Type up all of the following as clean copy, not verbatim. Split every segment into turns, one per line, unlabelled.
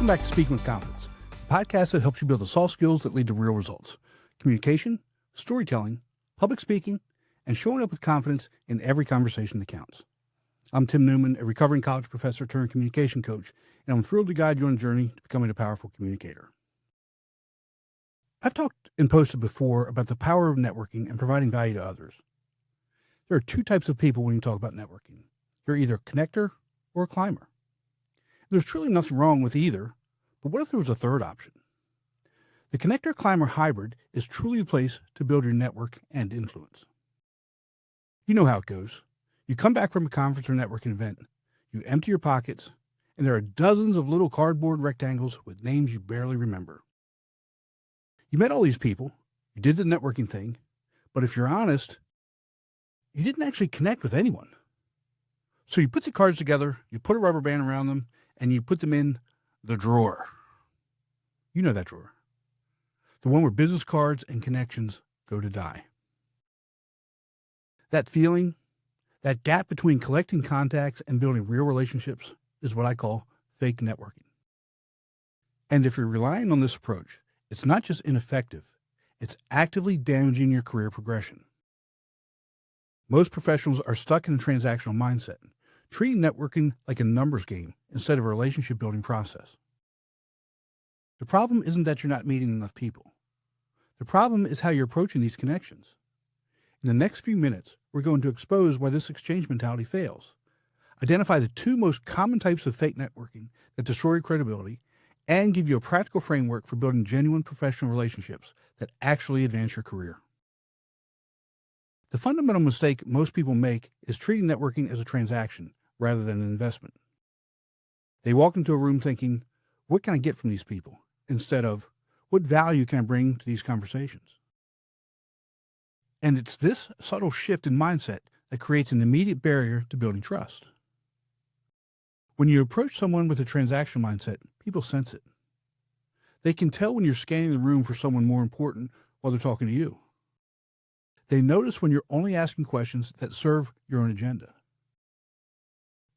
Welcome back to Speaking with Confidence, the podcast that helps you build the soft skills that lead to real results: communication, storytelling, public speaking, and showing up with confidence in every conversation that counts. I'm Tim Newman, a recovering college professor turned communication coach, and I'm thrilled to guide you on a journey to becoming a powerful communicator. I've talked and posted before about the power of networking and providing value to others. There are two types of people when you talk about networking. You're either a connector or a climber. There's truly nothing wrong with either, but what if there was a third option? The connector-climber hybrid is truly a place to build your network and influence. You know how it goes. You come back from a conference or networking event, you empty your pockets, and there are dozens of little cardboard rectangles with names you barely remember. You met all these people, you did the networking thing, but if you're honest, you didn't actually connect with anyone. So you put the cards together, you put a rubber band around them, and you put them in the drawer. You know that drawer. The one where business cards and connections go to die. That feeling, that gap between collecting contacts and building real relationships, is what I call fake networking. And if you're relying on this approach, it's not just ineffective, it's actively damaging your career progression. Most professionals are stuck in a transactional mindset, treating networking like a numbers game instead of a relationship building process. The problem isn't that you're not meeting enough people. The problem is how you're approaching these connections. In the next few minutes, we're going to expose why this exchange mentality fails, identify the two most common types of fake networking that destroy your credibility, and give you a practical framework for building genuine professional relationships that actually advance your career. The fundamental mistake most people make is treating networking as a transaction rather than an investment. They walk into a room thinking, what can I get from these people? Instead of, what value can I bring to these conversations? And it's this subtle shift in mindset that creates an immediate barrier to building trust. When you approach someone with a transactional mindset, people sense it. They can tell when you're scanning the room for someone more important while they're talking to you. They notice when you're only asking questions that serve your own agenda.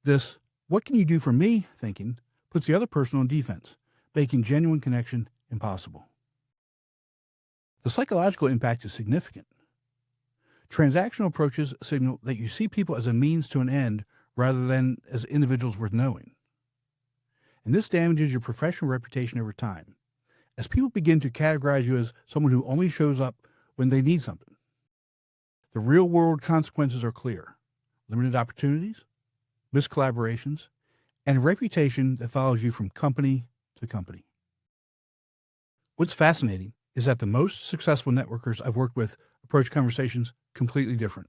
This, what can you do for me, thinking, puts the other person on defense, making genuine connection impossible. The psychological impact is significant. Transactional approaches signal that you see people as a means to an end rather than as individuals worth knowing. And this damages your professional reputation over time, as people begin to categorize you as someone who only shows up when they need something. The real-world consequences are clear: limited opportunities, missed collaborations, and a reputation that follows you from company to company. What's fascinating is that the most successful networkers I've worked with approach conversations completely different.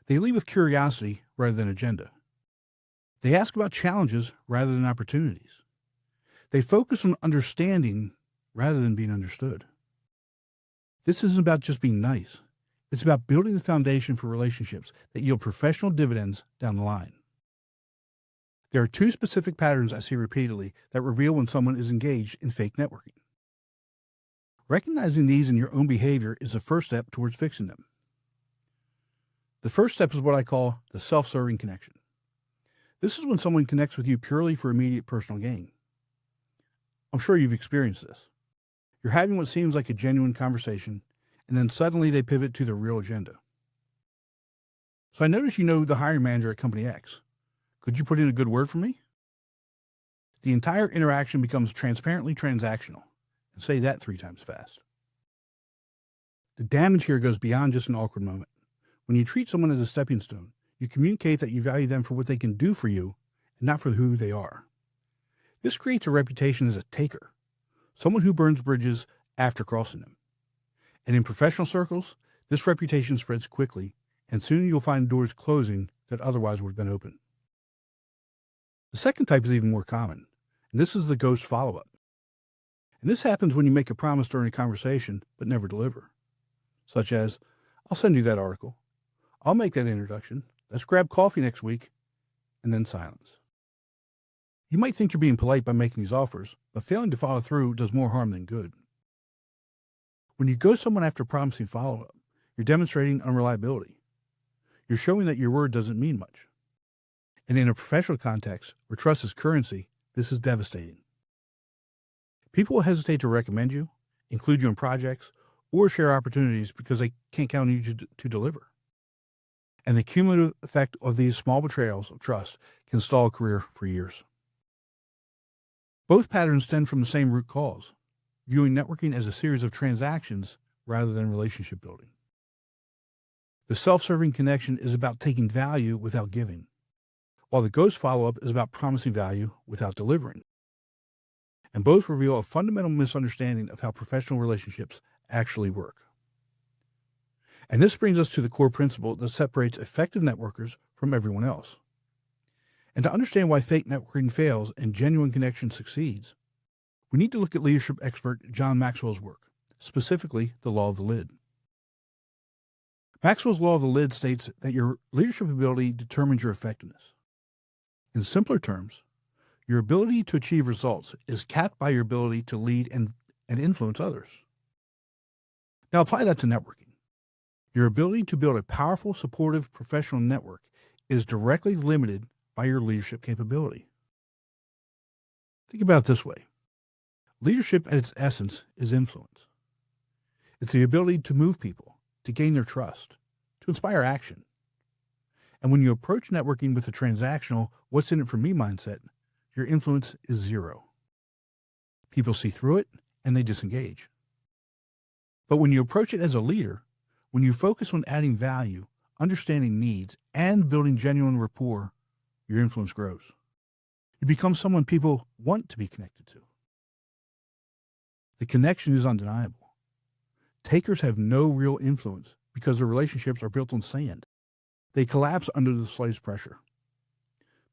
They lead with curiosity rather than agenda. They ask about challenges rather than opportunities. They focus on understanding rather than being understood. This isn't about just being nice. It's about building the foundation for relationships that yield professional dividends down the line. There are two specific patterns I see repeatedly that reveal when someone is engaged in fake networking. Recognizing these in your own behavior is the first step towards fixing them. The first step is what I call the self-serving connection. This is when someone connects with you purely for immediate personal gain. I'm sure you've experienced this. You're having what seems like a genuine conversation, and then suddenly they pivot to their real agenda. So I notice you know the hiring manager at Company X. Could you put in a good word for me? The entire interaction becomes transparently transactional, and say that 3 times fast. The damage here goes beyond just an awkward moment. When you treat someone as a stepping stone, you communicate that you value them for what they can do for you and not for who they are. This creates a reputation as a taker, someone who burns bridges after crossing them. And in professional circles, this reputation spreads quickly, and soon you'll find doors closing that otherwise would have been open. The second type is even more common, and this is the ghost follow-up. And this happens when you make a promise during a conversation but never deliver. Such as, I'll send you that article. I'll make that introduction. Let's grab coffee next week. And then silence. You might think you're being polite by making these offers, but failing to follow through does more harm than good. When you ghost someone after promising follow-up, you're demonstrating unreliability. You're showing that your word doesn't mean much. And in a professional context where trust is currency, this is devastating. People will hesitate to recommend you, include you in projects, or share opportunities because they can't count on you to deliver. And the cumulative effect of these small betrayals of trust can stall a career for years. Both patterns stem from the same root cause, viewing networking as a series of transactions rather than relationship building. The self-serving connection is about taking value without giving, while the ghost follow-up is about promising value without delivering. And both reveal a fundamental misunderstanding of how professional relationships actually work. And this brings us to the core principle that separates effective networkers from everyone else. And to understand why fake networking fails and genuine connection succeeds, we need to look at leadership expert John Maxwell's work, specifically the law of the lid. Maxwell's law of the lid states that your leadership ability determines your effectiveness. In simpler terms, your ability to achieve results is capped by your ability to lead and influence others. Now apply that to networking. Your ability to build a powerful, supportive, professional network is directly limited by your leadership capability. Think about it this way. Leadership at its essence is influence. It's the ability to move people, to gain their trust, to inspire action. And when you approach networking with a transactional, what's in it for me mindset, your influence is zero. People see through it and they disengage. But when you approach it as a leader, when you focus on adding value, understanding needs, and building genuine rapport, your influence grows. You become someone people want to be connected to. The connection is undeniable. Takers have no real influence because their relationships are built on sand. They collapse under the slightest pressure.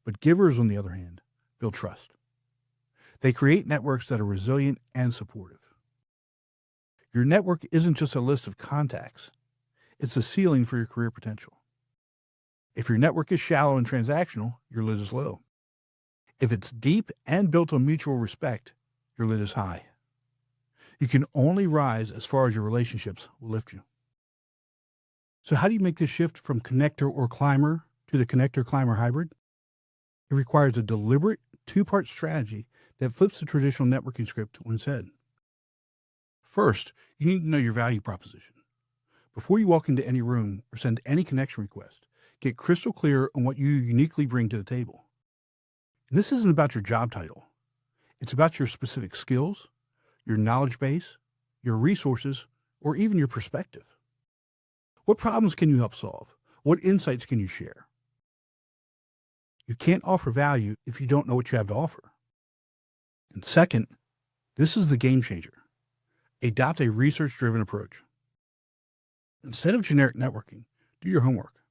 But givers, on the other hand, build trust. They create networks that are resilient and supportive. Your network isn't just a list of contacts. It's the ceiling for your career potential. If your network is shallow and transactional, your lid is low. If it's deep and built on mutual respect, your lid is high. You can only rise as far as your relationships will lift you. So how do you make this shift from connector or climber to the connector-climber hybrid? It requires a deliberate two-part strategy that flips the traditional networking script on its head. First, you need to know your value proposition. Before you walk into any room or send any connection request, get crystal clear on what you uniquely bring to the table. And this isn't about your job title. It's about your specific skills, your knowledge base, your resources, or even your perspective. What problems can you help solve? What insights can you share? You can't offer value if you don't know what you have to offer. And second, this is the game changer. Adopt a research-driven approach. Instead of generic networking, do your homework.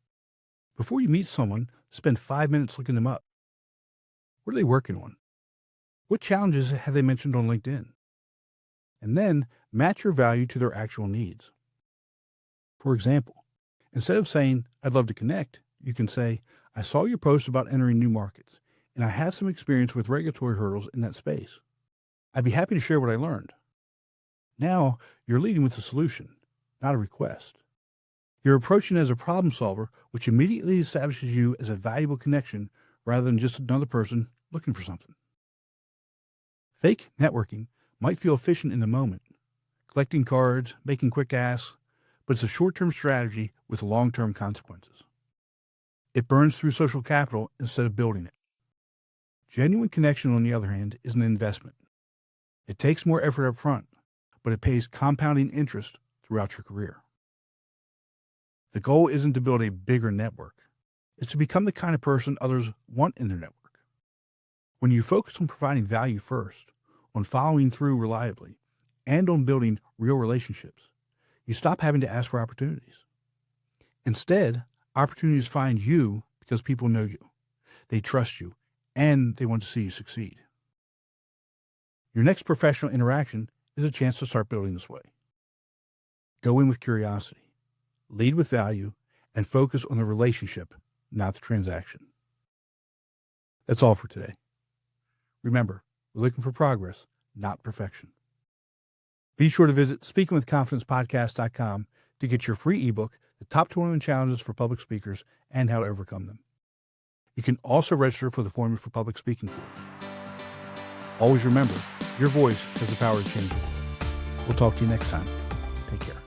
Before you meet someone, spend 5 minutes looking them up. What are they working on? What challenges have they mentioned on LinkedIn? And then match your value to their actual needs. For example, instead of saying, "I'd love to connect," you can say, "I saw your post about entering new markets, and I have some experience with regulatory hurdles in that space. I'd be happy to share what I learned." Now you're leading with a solution, not a request. You're approaching as a problem solver, which immediately establishes you as a valuable connection rather than just another person looking for something. Fake networking might feel efficient in the moment, collecting cards, making quick asks, but it's a short-term strategy with long-term consequences. It burns through social capital instead of building it. Genuine connection, on the other hand, is an investment. It takes more effort up front, but it pays compounding interest throughout your career. The goal isn't to build a bigger network. It's to become the kind of person others want in their network. When you focus on providing value first, on following through reliably, and on building real relationships, you stop having to ask for opportunities. Instead, opportunities find you because people know you, they trust you, and they want to see you succeed. Your next professional interaction is a chance to start building this way. Go in with curiosity, lead with value, and focus on the relationship, not the transaction. That's all for today. Remember, we're looking for progress, not perfection. Be sure to visit speakingwithconfidencepodcast.com to get your free ebook, The Top 21 Challenges for Public Speakers and How to Overcome Them. You can also register for the Formula for Public Speaking course. Always remember, your voice has the power to change it. We'll talk to you next time. Take care.